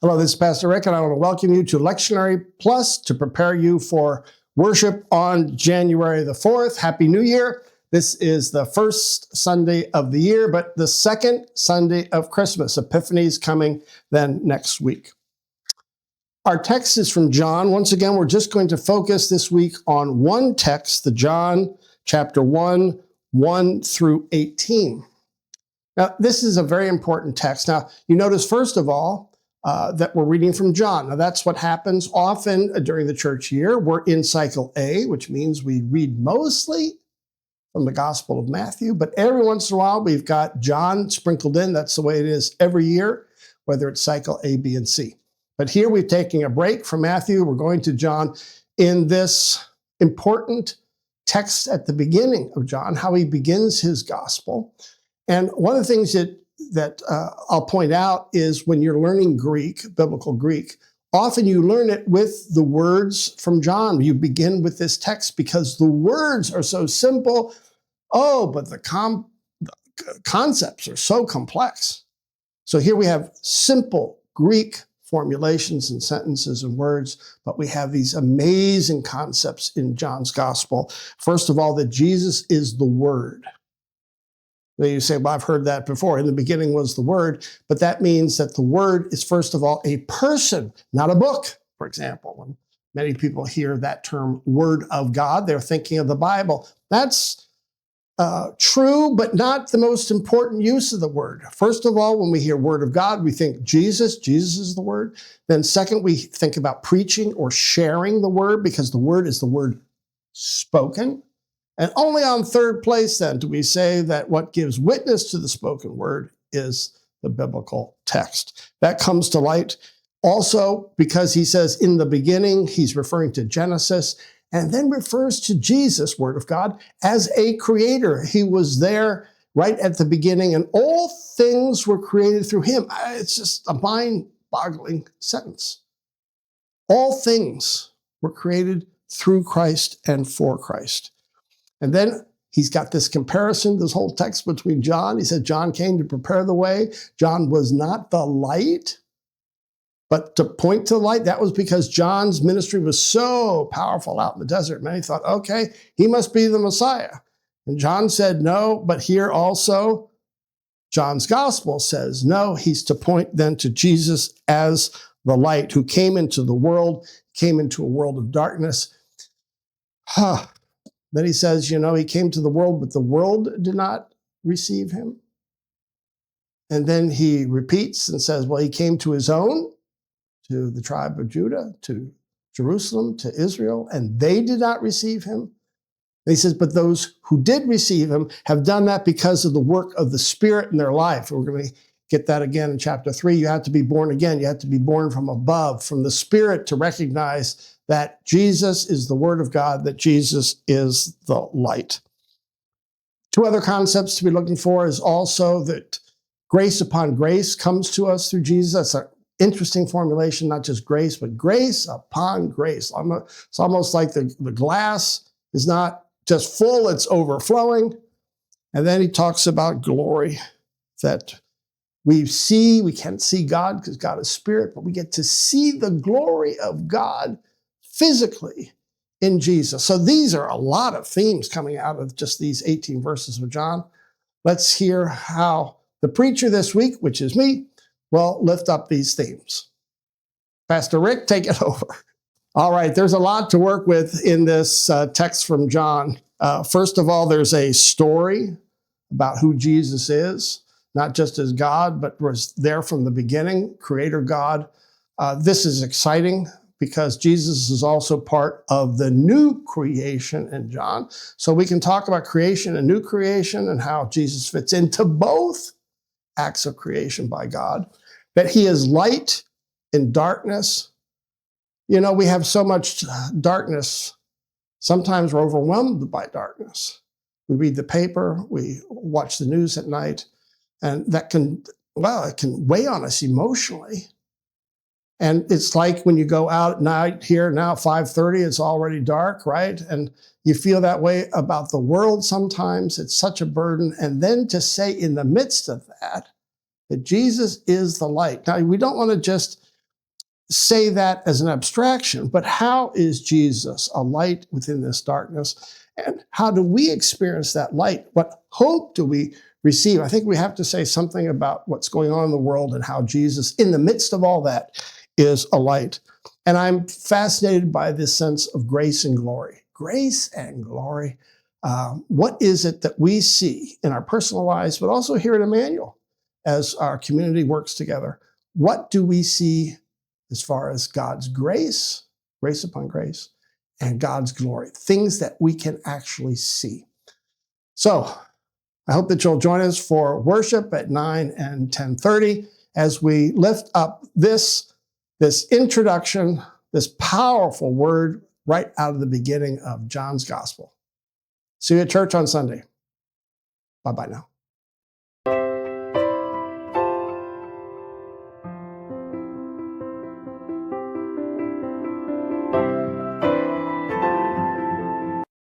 Hello, this is Pastor Rick, and I want to welcome you to Lectionary Plus to prepare you for worship on January the 4th. Happy New Year. This is the first Sunday of the year, but the second Sunday of Christmas. Epiphany is coming then next week. Our text is from John. Once again, we're just going to focus this week on one text, the John chapter 1, 1 through 18. Now, this is a very important text. Now, you notice, first of all, that we're reading from John. Now, that's what happens often during the church year. We're in cycle A, which means we read mostly from the Gospel of Matthew, but every once in a while we've got John sprinkled in. That's the way it is every year, whether it's cycle A, B, and C. But here we're taking a break from Matthew. We're going to John in this important text at the beginning of John, how he begins his gospel. And one of the things that I'll point out is when you're learning Greek, biblical Greek, often you learn it with the words from John. You begin with this text because the words are so simple. Oh, but the concepts are so complex. So here we have simple Greek formulations and sentences and words, but we have these amazing concepts in John's gospel. First of all, that Jesus is the Word. You say, well, I've heard that before. In the beginning was the Word, but that means that the Word is, first of all, a person, not a book, for example. When many people hear that term, Word of God, they're thinking of the Bible. That's true, but not the most important use of the word. First of all, when we hear Word of God, we think Jesus is the Word. Then second, we think about preaching or sharing the Word, because the Word is the word spoken. And only on third place, then, do we say that what gives witness to the spoken word is the biblical text. That comes to light also because he says in the beginning, he's referring to Genesis, and then refers to Jesus, Word of God, as a creator. He was there right at the beginning, and all things were created through him. It's just a mind-boggling sentence. All things were created through Christ and for Christ. And then he's got this comparison, this whole text between John. He said John came to prepare the way. John was not the light, but to point to the light. That was because John's ministry was so powerful out in the desert. Many thought, okay, he must be the Messiah. And John said no, but here also, John's gospel says no. He's to point then to Jesus as the light who came into the world, came into a world of darkness. Then he says, he came to the world, but the world did not receive him. And then he repeats and says, well, he came to his own, to the tribe of Judah, to Jerusalem, to Israel, and they did not receive him. And he says, but those who did receive him have done that because of the work of the Spirit in their life. And we're going to get that again in chapter 3. You have to be born again. You have to be born from above, from the Spirit, to recognize that Jesus is the Word of God, that Jesus is the light. Two other concepts to be looking for is also that grace upon grace comes to us through Jesus. That's an interesting formulation, not just grace, but grace upon grace. It's almost like the glass is not just full, it's overflowing. And then he talks about glory, that we can't see God because God is spirit, but we get to see the glory of God physically in Jesus. So these are a lot of themes coming out of just these 18 verses of John. Let's hear how the preacher this week, which is me, will lift up these themes. Pastor Rick, take it over. All right, there's a lot to work with in this text from John. First of all, there's a story about who Jesus is, not just as God, but was there from the beginning, creator God. This is exciting because Jesus is also part of the new creation in John. So we can talk about creation and new creation and how Jesus fits into both acts of creation by God. That he is light in darkness. We have so much darkness. Sometimes we're overwhelmed by darkness. We read the paper, we watch the news at night, and that can weigh on us emotionally. And it's like when you go out at night here now, 5:30, it's already dark, right? And you feel that way about the world sometimes. It's such a burden. And then to say in the midst of that Jesus is the light. Now, we don't want to just say that as an abstraction, but how is Jesus a light within this darkness? And how do we experience that light? What hope do we receive? I think we have to say something about what's going on in the world and how Jesus, in the midst of all that, is a light. And I'm fascinated by this sense of grace and glory. Grace and glory. What is it that we see in our personal lives, but also here at Emmanuel as our community works together? What do we see as far as God's grace, grace upon grace, and God's glory, things that we can actually see? So I hope that you'll join us for worship at 9 and 10:30 as we lift up this introduction, this powerful word right out of the beginning of John's gospel. See you at church on Sunday. Bye-bye now.